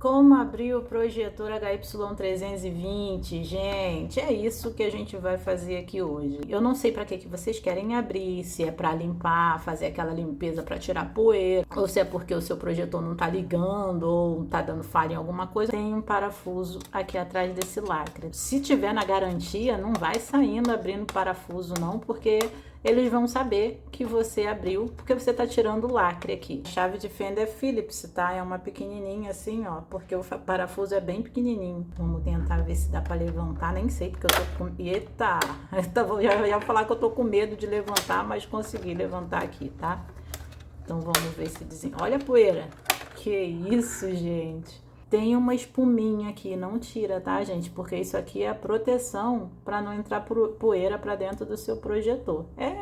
Como abrir o projetor HY320, gente, é isso que a gente vai fazer aqui hoje. Eu não sei para que vocês querem abrir, se é para limpar, fazer aquela limpeza para tirar poeira, ou se é porque o seu projetor não tá ligando ou tá dando falha em alguma coisa. Tem um parafuso aqui atrás desse lacre. Se tiver na garantia, não vai saindo abrindo parafuso não, porque eles vão saber que você abriu, porque você tá tirando o lacre aqui. A chave de fenda é Phillips, tá? É uma pequenininha assim, ó, porque o parafuso é bem pequenininho. Vamos tentar ver se dá pra levantar, nem sei, porque eu tô com... Eita! Já ia falar que eu tô com medo de levantar, mas consegui levantar aqui, tá? Então vamos ver se Olha a poeira! Que isso, gente! Tem uma espuminha aqui, não tira, tá, gente? Porque isso aqui é a proteção para não entrar poeira para dentro do seu projetor. É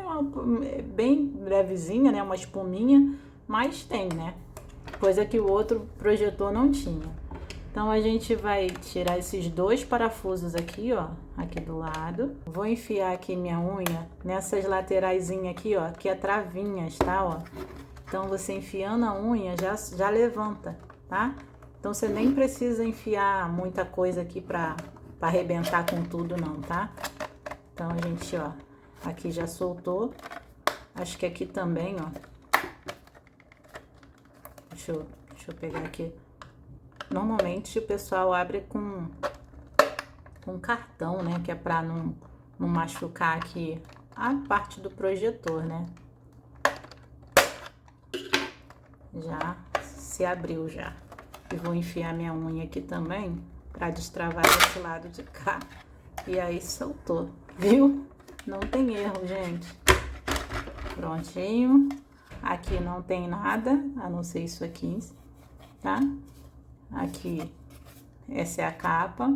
bem levezinha, né? Uma espuminha, mas tem, né? Coisa que o outro projetor não tinha. Então a gente vai tirar esses dois parafusos aqui, ó, aqui do lado. Vou enfiar aqui minha unha nessas lateraisinhas aqui, ó, que é travinhas, tá, ó? Então você enfiando a unha já levanta, tá? Então você nem precisa enfiar muita coisa aqui pra arrebentar com tudo não, tá? Então a gente, ó, aqui já soltou. Acho que aqui também, ó. Deixa eu pegar aqui. Normalmente o pessoal abre com cartão, né? Que é pra não machucar aqui a parte do projetor, né? Já se abriu já. E vou enfiar minha unha aqui também para destravar desse lado de cá. E aí soltou, viu? Não tem erro, gente. Prontinho. Aqui não tem nada, a não ser isso aqui, tá? Aqui, essa é a capa.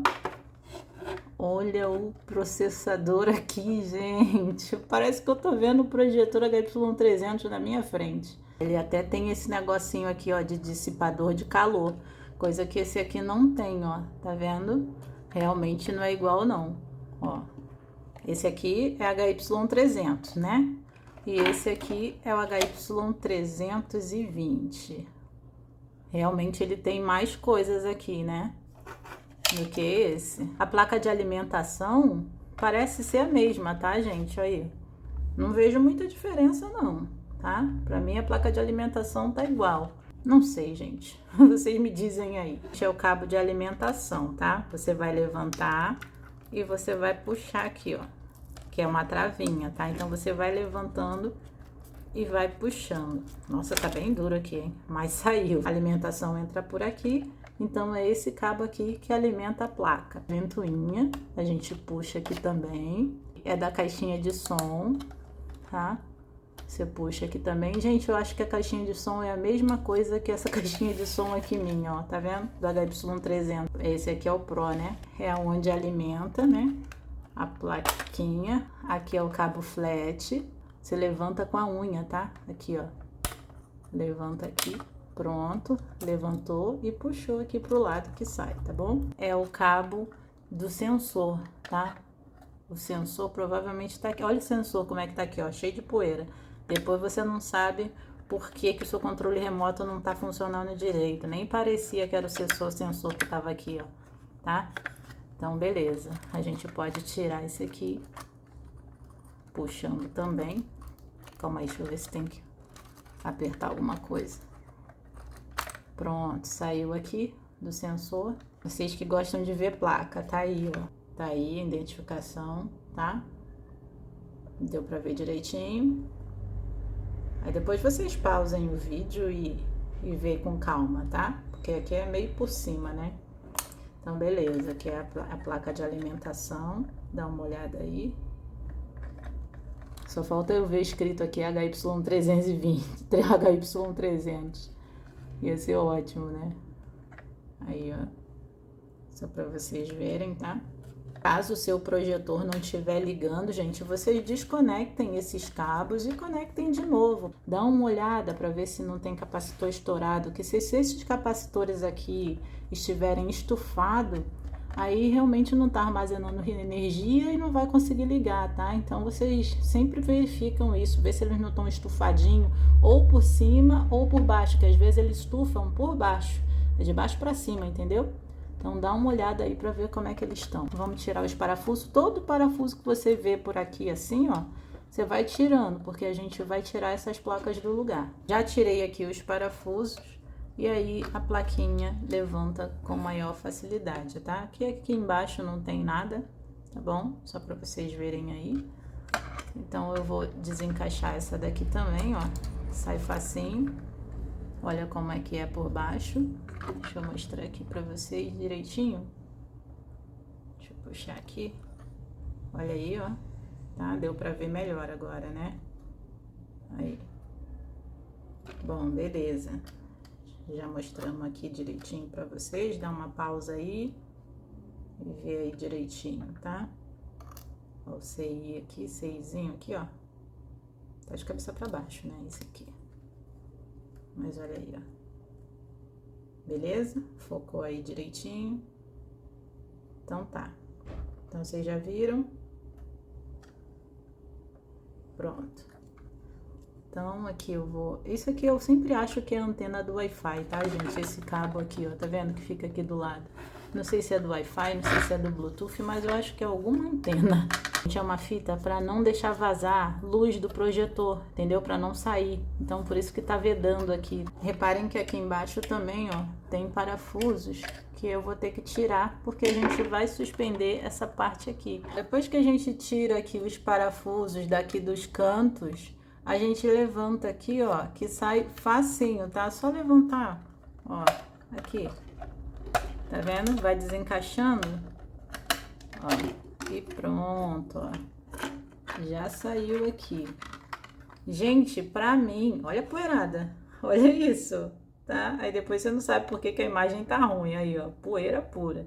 Olha o processador aqui, gente. Parece que eu tô vendo o projetor HY300 na minha frente. Ele até tem esse negocinho aqui, ó, de dissipador de calor. Coisa que esse aqui não tem, ó. Tá vendo? Realmente não é igual, não. Ó. Esse aqui é HY300, né? E esse aqui é o HY320. Realmente ele tem mais coisas aqui, né? Do que esse. A placa de alimentação parece ser a mesma, tá, gente? Aí. Não vejo muita diferença, não. Tá? Pra mim a placa de alimentação tá igual. Não sei, gente. Vocês me dizem aí. Este é o cabo de alimentação, tá? Você vai levantar e você vai puxar aqui, ó. Que é uma travinha, tá? Então você vai levantando e vai puxando. Nossa, tá bem duro aqui, hein? Mas saiu. A alimentação entra por aqui. Então é esse cabo aqui que alimenta a placa. Ventoinha, a gente puxa aqui também. É da caixinha de som, tá? Você puxa aqui também. Gente, eu acho que a caixinha de som é a mesma coisa que essa caixinha de som aqui minha, ó. Tá vendo? Do HY300. Esse aqui é o Pro, né? É onde alimenta, né? A plaquinha. Aqui é o cabo flat. Você levanta com a unha, tá? Aqui, ó. Levanta aqui. Pronto. Levantou e puxou aqui pro lado que sai, tá bom? É o cabo do sensor, tá? O sensor provavelmente tá aqui. Olha o sensor como é que tá aqui, ó. Cheio de poeira. Depois você não sabe por que o seu controle remoto não tá funcionando direito. Nem parecia que era o sensor que tava aqui, ó. Tá? Então, beleza. A gente pode tirar esse aqui. Puxando também. Calma aí, deixa eu ver se tem que apertar alguma coisa. Pronto, saiu aqui do sensor. Vocês que gostam de ver placa, tá aí, ó. Tá aí a identificação, tá? Deu pra ver direitinho. Aí depois vocês pausem o vídeo e vê com calma, tá? Porque aqui é meio por cima, né? Então, beleza. Aqui é a placa de alimentação. Dá uma olhada aí. Só falta eu ver escrito aqui HY320, HY300. Ia ser ótimo, né? Aí, ó. Só pra vocês verem, tá? Caso o seu projetor não estiver ligando, gente, vocês desconectem esses cabos e conectem de novo. Dá uma olhada para ver se não tem capacitor estourado, que se esses capacitores aqui estiverem estufados, aí realmente não tá armazenando energia e não vai conseguir ligar, tá? Então vocês sempre verificam isso, vê se eles não estão estufadinhos ou por cima ou por baixo, que às vezes eles estufam por baixo. é de baixo para cima, entendeu? Então dá uma olhada aí para ver como é que eles estão. Vamos tirar os parafusos. Todo parafuso que você vê por aqui assim, ó, você vai tirando, porque a gente vai tirar essas placas do lugar. Já tirei aqui os parafusos e aí a plaquinha levanta com maior facilidade, tá? Aqui embaixo não tem nada, tá bom? Só para vocês verem aí. Então eu vou desencaixar essa daqui também, ó. Sai facinho. Olha como é que é por baixo. Deixa eu mostrar aqui pra vocês direitinho. Deixa eu puxar aqui. Olha aí, ó. Tá? Deu pra ver melhor agora, né? Aí. Bom, beleza. Já mostramos aqui direitinho pra vocês. Dá uma pausa aí. E vê aí direitinho, tá? Ó, o CI aqui, CIzinho aqui, ó. Tá de cabeça pra baixo, né? Esse aqui. Mas olha aí, ó. Beleza? Focou aí direitinho. Então tá. Então vocês já viram? Pronto. Então aqui eu vou... Isso aqui eu sempre acho que é a antena do Wi-Fi, tá, gente? Esse cabo aqui, ó. Tá vendo que fica aqui do lado? Não sei se é do Wi-Fi, não sei se é do Bluetooth, mas eu acho que é alguma antena. É uma fita para não deixar vazar luz do projetor, entendeu? Para não sair. Então por isso que tá vedando aqui. Reparem que aqui embaixo também, ó, tem parafusos que eu vou ter que tirar, porque a gente vai suspender essa parte aqui. Depois que a gente tira aqui os parafusos daqui dos cantos, a gente levanta aqui, ó, que sai facinho, tá? Só levantar, ó, aqui. Tá vendo? Vai desencaixando, ó. E pronto, ó. Já saiu aqui. Gente, pra mim, olha a poeirada. Olha isso, tá? Aí depois você não sabe por que a imagem tá ruim. Aí, ó, poeira pura.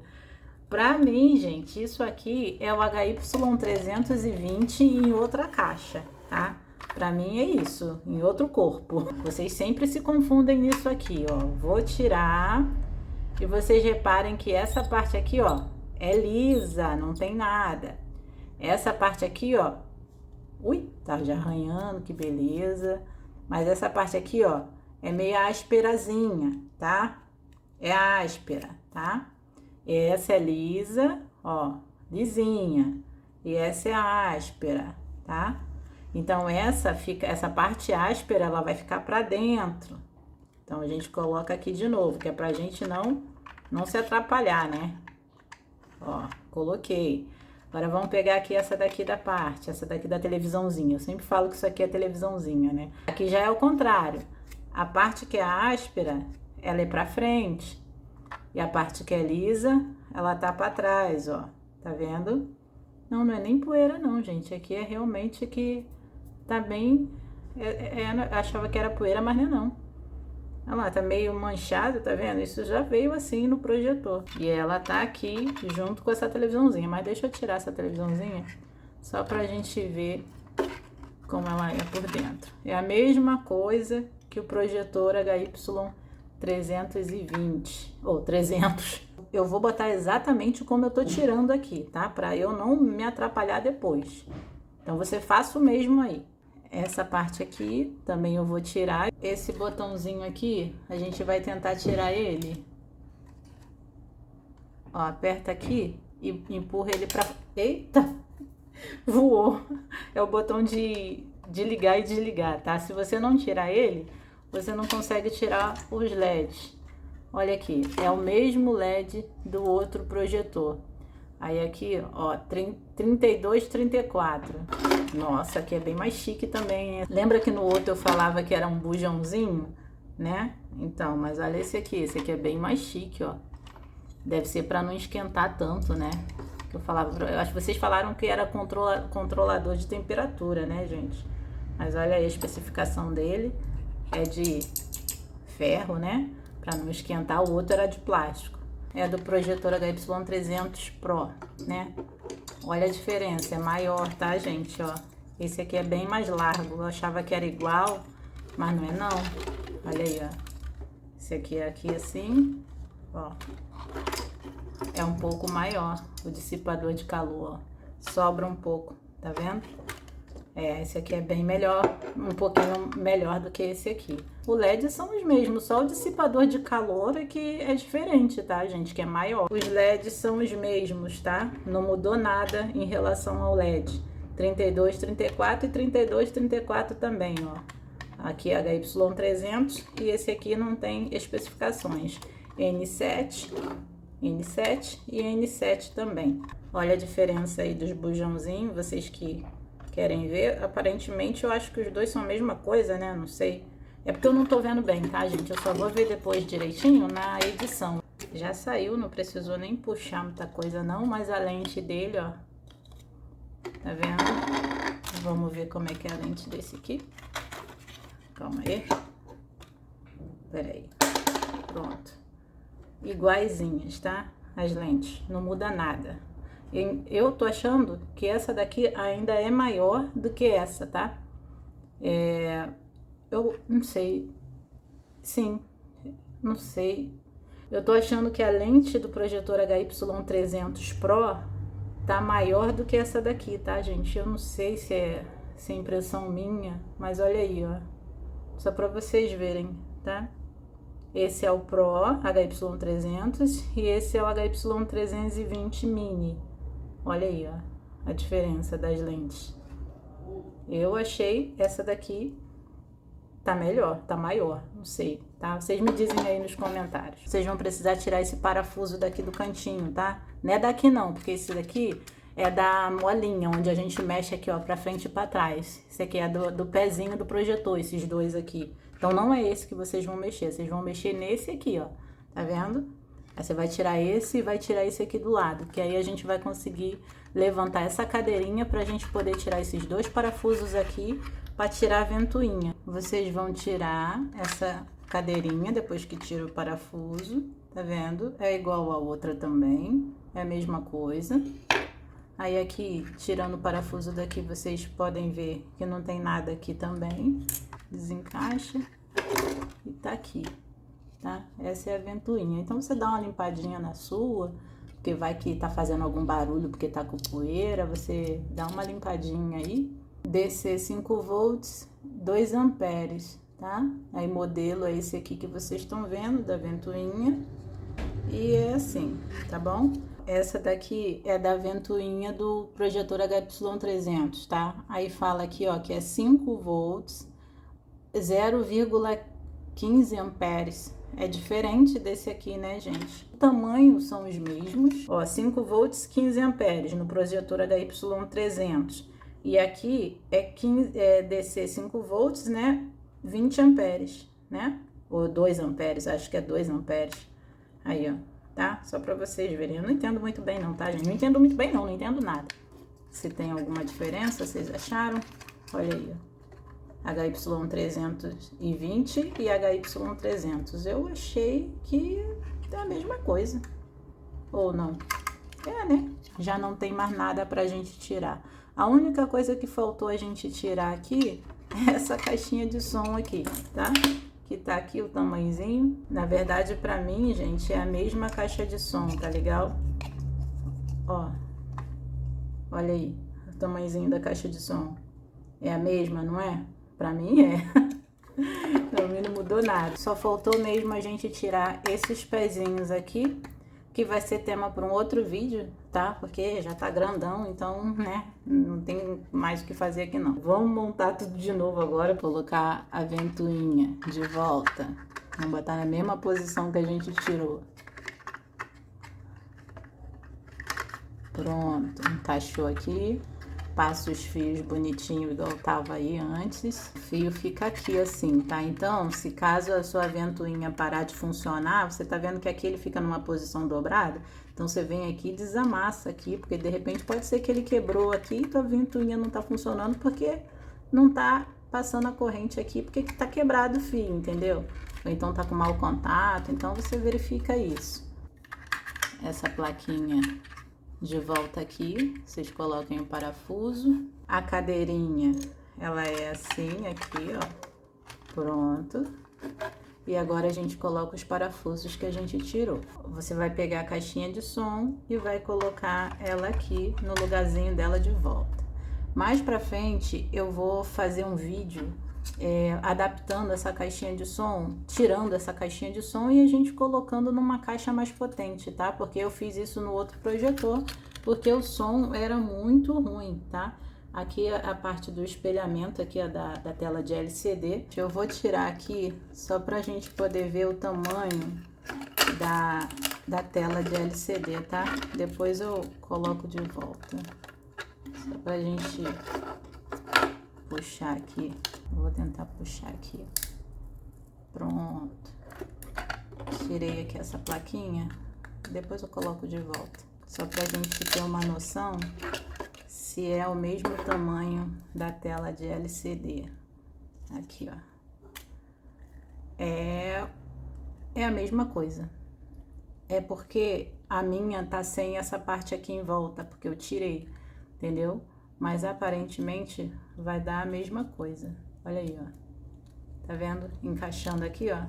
Pra mim, gente, isso aqui é o HY320 em outra caixa, tá? Pra mim é isso, em outro corpo. Vocês sempre se confundem nisso aqui, ó. Vou tirar e vocês reparem que essa parte aqui, ó, é lisa, não tem nada. Essa parte aqui, ó, ui, tá já arranhando, que beleza. Mas essa parte aqui, ó, é meio ásperazinha, tá? É áspera, tá? Essa é lisa, ó, lisinha. E essa é áspera, tá? Então essa parte áspera, ela vai ficar pra dentro. Então a gente coloca aqui de novo, que é pra gente não se atrapalhar, né? Ó, coloquei. Agora vamos pegar aqui essa daqui da parte, essa daqui da televisãozinha. Eu sempre falo que isso aqui é televisãozinha, né? Aqui já é o contrário. A parte que é áspera, ela é pra frente. E a parte que é lisa, ela tá pra trás, ó. Tá vendo? Não é nem poeira não, gente. Aqui é realmente que tá bem... eu achava que era poeira, mas não é não. Olha lá, tá meio manchado, tá vendo? Isso já veio assim no projetor. E ela tá aqui junto com essa televisãozinha. Mas deixa eu tirar essa televisãozinha só pra gente ver como ela é por dentro. É a mesma coisa que o projetor HY320 ou 300. Eu vou botar exatamente como eu tô tirando aqui, tá? Pra eu não me atrapalhar depois. Então você faça o mesmo aí. Essa parte aqui também eu vou tirar. Esse botãozinho aqui, a gente vai tentar tirar ele. Ó, aperta aqui e empurra ele pra... Eita! Voou! É o botão de ligar e desligar, tá? Se você não tirar ele, você não consegue tirar os LEDs. Olha aqui, é o mesmo LED do outro projetor. Aí aqui, ó, 32, 34. Nossa, aqui é bem mais chique também, hein? Lembra que no outro eu falava que era um bujãozinho, né? Então, mas olha esse aqui é bem mais chique, ó. Deve ser para não esquentar tanto, né? Que eu falava, eu acho que vocês falaram que era controlador de temperatura, né, gente? Mas olha aí a especificação dele, é de ferro, né? Para não esquentar. O outro era de plástico. É do projetor HY300 Pro, né? Olha a diferença, é maior, tá, gente? Ó, esse aqui é bem mais largo. Eu achava que era igual, mas não é não. Olha aí, ó. Esse aqui é aqui assim, ó. É um pouco maior o dissipador de calor, ó. Sobra um pouco, tá vendo? Esse aqui é bem melhor, um pouquinho melhor do que esse aqui. O LED são os mesmos, só o dissipador de calor é que é diferente, tá, gente? Que é maior. Os LEDs são os mesmos, tá? Não mudou nada em relação ao LED. 32, 34 e 32, 34 também, ó. Aqui é HY300 e esse aqui não tem especificações. N7 e N7 também. Olha a diferença aí dos bujãozinhos, vocês que querem ver. Aparentemente eu acho que os dois são a mesma coisa, né? Não sei. É porque eu não tô vendo bem, tá, gente? Eu só vou ver depois direitinho na edição. Já saiu, não precisou nem puxar muita coisa não, mas a lente dele, ó. Tá vendo? Vamos ver como é que é a lente desse aqui. Calma aí. Pera aí. Pronto. Iguaizinhas, tá? As lentes. Não muda nada. Eu tô achando que essa daqui ainda é maior do que essa, tá? Eu não sei. Sim, não sei. Eu tô achando que a lente do projetor HY300 Pro tá maior do que essa daqui, tá, gente? Eu não sei se é impressão minha, mas olha aí, ó. Só pra vocês verem, tá? Esse é o Pro HY300 e esse é o HY320 Mini. Olha aí, ó, a diferença das lentes. Eu achei essa daqui tá melhor, tá maior, não sei, tá? Vocês me dizem aí nos comentários. Vocês vão precisar tirar esse parafuso daqui do cantinho, tá? Não é daqui não, porque esse daqui é da molinha, onde a gente mexe aqui, ó, pra frente e pra trás. Esse aqui é do pezinho do projetor, esses dois aqui. Então não é esse que vocês vão mexer, vocês vão mexer nesse aqui, ó, tá vendo? Aí você vai tirar esse e vai tirar esse aqui do lado, que aí a gente vai conseguir levantar essa cadeirinha pra gente poder tirar esses dois parafusos aqui para tirar a ventoinha. Vocês vão tirar essa cadeirinha depois que tira o parafuso, tá vendo? É igual a outra também, é a mesma coisa. Aí aqui, tirando o parafuso daqui, vocês podem ver que não tem nada aqui também. Desencaixa e tá aqui. Tá? Essa é a ventoinha. Então você dá uma limpadinha na sua, porque vai que tá fazendo algum barulho porque tá com poeira, você dá uma limpadinha aí. DC 5 volts, 2 amperes, tá? Aí modelo é esse aqui que vocês estão vendo, da ventoinha. E é assim, tá bom? Essa daqui é da ventoinha do projetor HY300, tá? Aí fala aqui, ó, que é 5 volts, 0,15 amperes. É diferente desse aqui, né, gente? O tamanho são os mesmos. Ó, 5 volts, 15 amperes no projetor HY300. E aqui é DC 5 volts, né? 20 amperes, né? Ou 2 amperes, acho que é 2 amperes. Aí, ó, tá? Só pra vocês verem. Eu não entendo muito bem não, tá, gente? Não entendo muito bem não entendo nada. Se tem alguma diferença, vocês acharam? Olha aí, ó. HY320 e HY300. Eu achei que é a mesma coisa. Ou não? É, né? Já não tem mais nada pra gente tirar. A única coisa que faltou a gente tirar aqui é essa caixinha de som aqui, tá? Que tá aqui o tamanhozinho. Na verdade, pra mim, gente, é a mesma caixa de som, tá legal? Ó. Olha aí, o tamanhozinho da caixa de som. É a mesma, não é? Pra mim é. Pra mim não mudou nada. Só faltou mesmo a gente tirar esses pezinhos aqui, que vai ser tema para um outro vídeo, tá? Porque já tá grandão, então, né, não tem mais o que fazer aqui não. Vamos montar tudo de novo agora, colocar a ventoinha de volta. Vamos botar na mesma posição que a gente tirou. Pronto, encaixou aqui. Passa os fios bonitinho igual tava aí antes. O fio fica aqui assim, tá? Então, se caso a sua ventoinha parar de funcionar, você tá vendo que aqui ele fica numa posição dobrada? Então, você vem aqui e desamassa aqui, porque de repente pode ser que ele quebrou aqui e tua ventoinha não tá funcionando porque não tá passando a corrente aqui, porque tá quebrado o fio, entendeu? Ou então tá com mau contato, então você verifica isso. Essa plaquinha de volta aqui, vocês coloquem o parafuso. A cadeirinha, ela é assim aqui, ó. Pronto. E agora a gente coloca os parafusos que a gente tirou. Você vai pegar a caixinha de som e vai colocar ela aqui no lugarzinho dela de volta. Mais pra frente eu vou fazer um vídeo adaptando essa caixinha de som, tirando essa caixinha de som e a gente colocando numa caixa mais potente, tá? Porque eu fiz isso no outro projetor, porque o som era muito ruim, tá? Aqui a parte do espelhamento aqui da tela de LCD. Eu vou tirar aqui só pra gente poder ver o tamanho da tela de LCD, tá? Depois eu coloco de volta. Só pra gente puxar aqui. Vou tentar puxar aqui. Pronto. Tirei aqui essa plaquinha. Depois eu coloco de volta. Só pra gente ter uma noção se é o mesmo tamanho da tela de LCD. Aqui, ó. É a mesma coisa. É porque a minha tá sem essa parte aqui em volta, porque eu tirei, entendeu? Mas aparentemente vai dar a mesma coisa. Olha aí, ó. Tá vendo? Encaixando aqui, ó.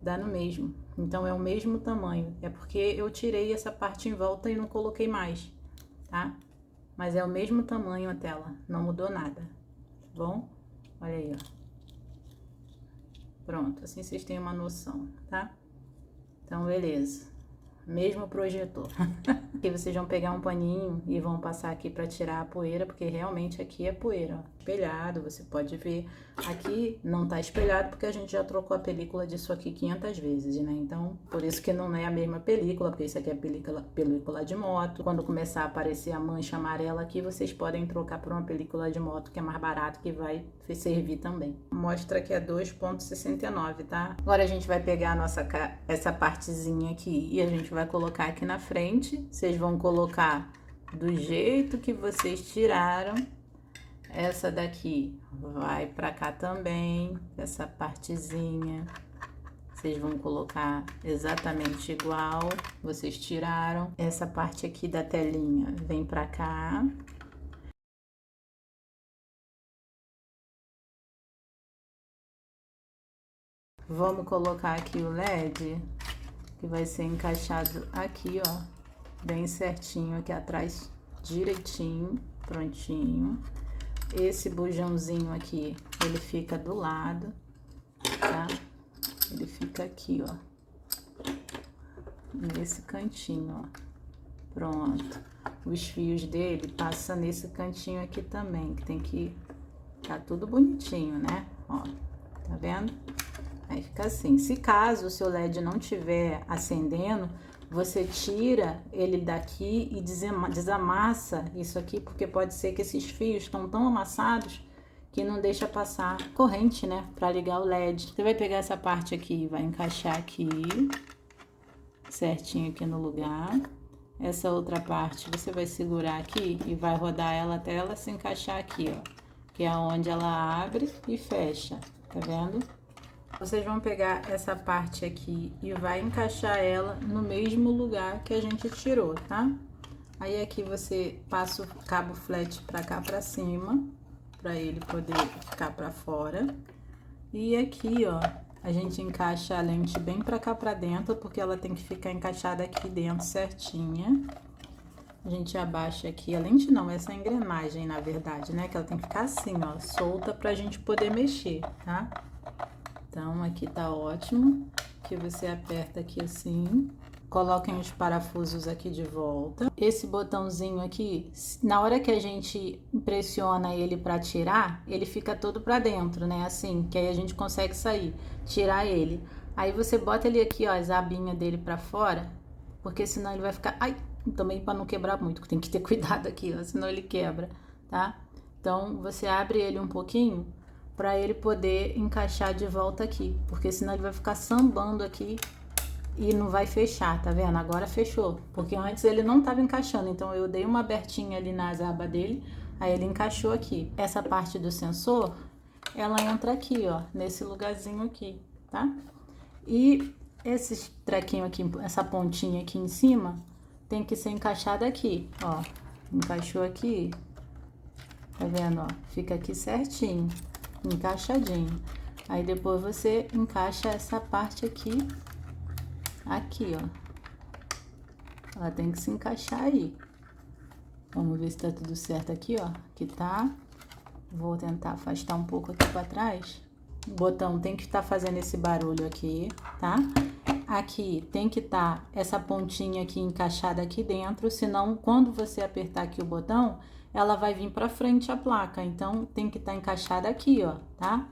Dá no mesmo. Então é o mesmo tamanho. É porque eu tirei essa parte em volta e não coloquei mais, tá? Mas é o mesmo tamanho a tela. Não mudou nada. Tá bom? Olha aí, ó. Pronto. Assim vocês têm uma noção, tá? Então, beleza. Mesmo projetor. Aqui vocês vão pegar um paninho e vão passar aqui para tirar a poeira, porque realmente aqui é poeira, ó. Espelhado, você pode ver. Aqui não tá espelhado porque a gente já trocou a película disso aqui 500 vezes, né? Então, por isso que não é a mesma película, porque isso aqui é película de moto. Quando começar a aparecer a mancha amarela aqui, vocês podem trocar por uma película de moto que é mais barato, que vai servir também. Mostra que é 2,69, tá? Agora a gente vai pegar essa partezinha aqui e a gente vai colocar aqui na frente. Vocês vão colocar do jeito que vocês tiraram. Essa daqui vai pra cá também, essa partezinha. Vocês vão colocar exatamente igual vocês tiraram. Essa parte aqui da telinha vem pra cá. Vamos colocar aqui o LED, que vai ser encaixado aqui, ó, bem certinho aqui atrás, direitinho, prontinho. Esse bujãozinho aqui, ele fica do lado, tá? Ele fica aqui, ó, nesse cantinho, ó. Pronto. Os fios dele passam nesse cantinho aqui também, que tem que tá tudo bonitinho, né? Ó, tá vendo? Aí fica assim. Se caso o seu LED não tiver acendendo, você tira ele daqui e desamassa isso aqui, porque pode ser que esses fios estão tão amassados que não deixa passar corrente, né, para ligar o LED. Você vai pegar essa parte aqui e vai encaixar aqui, certinho aqui no lugar. Essa outra parte você vai segurar aqui e vai rodar ela até ela se encaixar aqui, ó, que é onde ela abre e fecha, tá vendo? Vocês vão pegar essa parte aqui e vai encaixar ela no mesmo lugar que a gente tirou, tá? Aí aqui você passa o cabo flat pra cá pra cima, pra ele poder ficar pra fora. E aqui, ó, a gente encaixa a lente bem pra cá pra dentro, porque ela tem que ficar encaixada aqui dentro certinha. A gente abaixa aqui, a lente não, essa engrenagem, na verdade, né? Que ela tem que ficar assim, ó, solta pra gente poder mexer, tá? Então, aqui tá ótimo, que você aperta aqui assim, coloquem os parafusos aqui de volta. Esse botãozinho aqui, na hora que a gente pressiona ele pra tirar, ele fica todo pra dentro, né, assim, que aí a gente consegue sair, tirar ele. Aí você bota ele aqui, ó, as abinhas dele pra fora, porque senão ele vai ficar... Ai, também pra não quebrar muito, tem que ter cuidado aqui, ó, senão ele quebra, tá? Então, você abre ele um pouquinho para ele poder encaixar de volta aqui, porque senão ele vai ficar sambando aqui e não vai fechar, tá vendo? Agora fechou, porque antes ele não tava encaixando, então eu dei uma abertinha ali nas abas dele, aí ele encaixou aqui. Essa parte do sensor, ela entra aqui, ó, nesse lugarzinho aqui, tá? E esse trequinho aqui, essa pontinha aqui em cima, tem que ser encaixada aqui, ó, encaixou aqui, tá vendo, ó? Fica aqui certinho, encaixadinho. Aí depois você encaixa essa parte aqui, ó. Ela tem que se encaixar aí, Vamos ver se tá tudo certo aqui, ó. Aqui tá. Vou tentar afastar um pouco aqui pra trás. O botão tem que estar fazendo esse barulho aqui, tá? Aqui tem que estar essa pontinha aqui encaixada aqui dentro, senão quando você apertar aqui o botão, ela vai vir pra frente a placa. Então tem que estar encaixada aqui, ó, tá?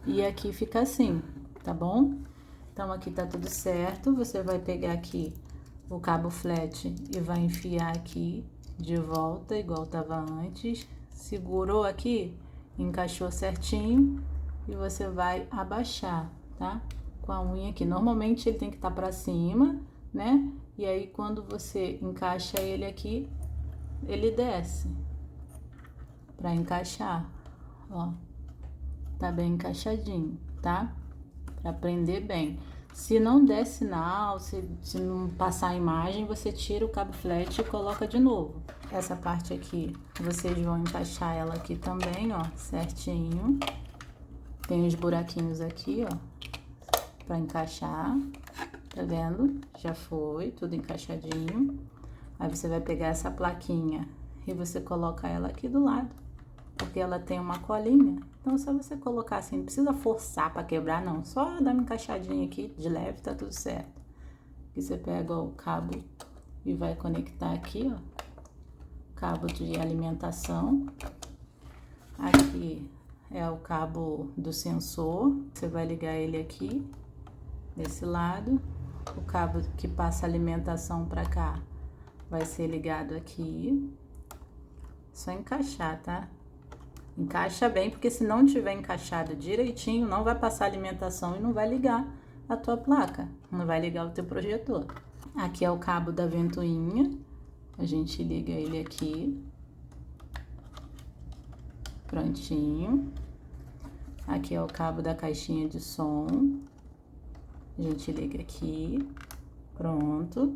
E aqui fica assim, tá bom? Então aqui tá tudo certo. Você vai pegar aqui o cabo flat e vai enfiar aqui de volta, igual tava antes. Segurou aqui, encaixou certinho e você vai abaixar, tá? Com a unha aqui. Normalmente ele tem que estar pra cima, né? E aí quando você encaixa ele aqui, ele desce pra encaixar, ó. Tá bem encaixadinho, tá? Pra prender bem. Se não der sinal, se não passar a imagem, você tira o cabo flat e coloca de novo. Essa parte aqui, vocês vão encaixar ela aqui também, ó, certinho. Tem os buraquinhos aqui, ó, pra encaixar. Tá vendo? Já foi, tudo encaixadinho. Aí você vai pegar essa plaquinha e você coloca ela aqui do lado, porque ela tem uma colinha. Então, só você colocar assim, não precisa forçar pra quebrar, não. Só dar uma encaixadinha aqui, de leve, tá tudo certo. Aqui você pega o cabo e vai conectar aqui, ó. Cabo de alimentação. Aqui é o cabo do sensor. Você vai ligar ele aqui, desse lado. O cabo que passa alimentação pra cá vai ser ligado aqui. Só encaixar, tá? Encaixa bem, porque se não tiver encaixado direitinho, não vai passar alimentação e não vai ligar a tua placa, não vai ligar o teu projetor. Aqui é o cabo da ventoinha, a gente liga ele aqui, prontinho. Aqui é o cabo da caixinha de som, a gente liga aqui, pronto.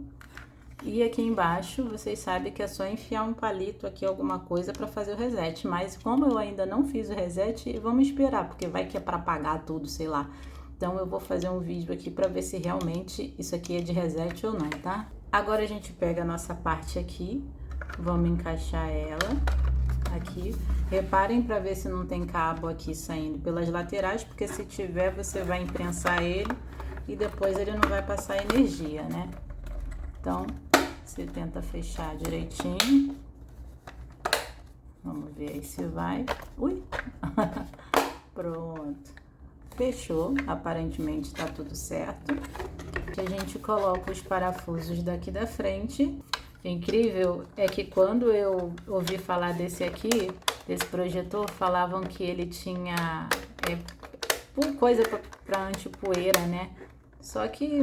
E aqui embaixo, vocês sabem que é só enfiar um palito aqui, alguma coisa, para fazer o reset. Mas como eu ainda não fiz o reset, vamos esperar, porque vai que é para apagar tudo, sei lá. Então eu vou fazer um vídeo aqui para ver se realmente isso aqui é de reset ou não, tá? Agora a gente pega a nossa parte aqui, vamos encaixar ela aqui. Reparem para ver se não tem cabo aqui saindo pelas laterais, porque se tiver, você vai imprensar ele e depois ele não vai passar energia, né? Então, você tenta fechar direitinho. Vamos ver aí se vai. Ui! Pronto. Fechou. Aparentemente tá tudo certo. A gente coloca os parafusos daqui da frente. O incrível é que quando eu ouvi falar desse aqui, desse projetor, falavam que ele tinha coisa para anti-poeira, né? Só que,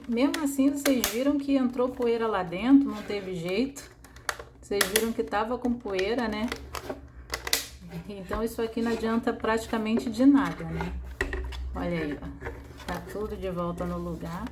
mesmo assim, vocês viram que entrou poeira lá dentro, não teve jeito. Vocês viram que tava com poeira, né? Então, isso aqui não adianta praticamente de nada, né? Olha aí, ó. Tá tudo de volta no lugar.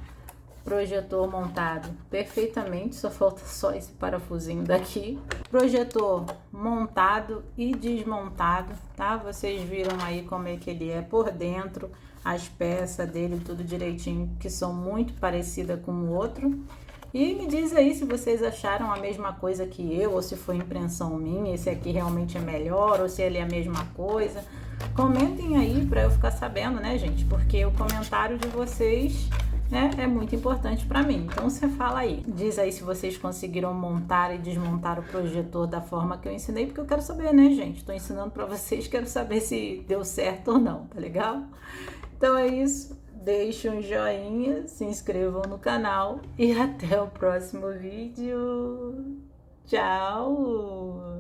Projetor montado perfeitamente, só falta só esse parafusinho daqui. Projetor montado e desmontado, tá? Vocês viram aí como é que ele é por dentro, as peças dele, tudo direitinho, que são muito parecidas com o outro. E me diz aí se vocês acharam a mesma coisa que eu, ou se foi impressão minha, esse aqui realmente é melhor, ou se ele é a mesma coisa. Comentem aí pra eu ficar sabendo, né, gente? Porque o comentário de vocês, né, é muito importante para mim. Então você fala aí, diz aí se vocês conseguiram montar e desmontar o projetor da forma que eu ensinei, porque eu quero saber, né, gente? Tô ensinando para vocês, quero saber se deu certo ou não, tá legal? Então é isso, deixe um joinha, se inscrevam no canal e até o próximo vídeo. Tchau!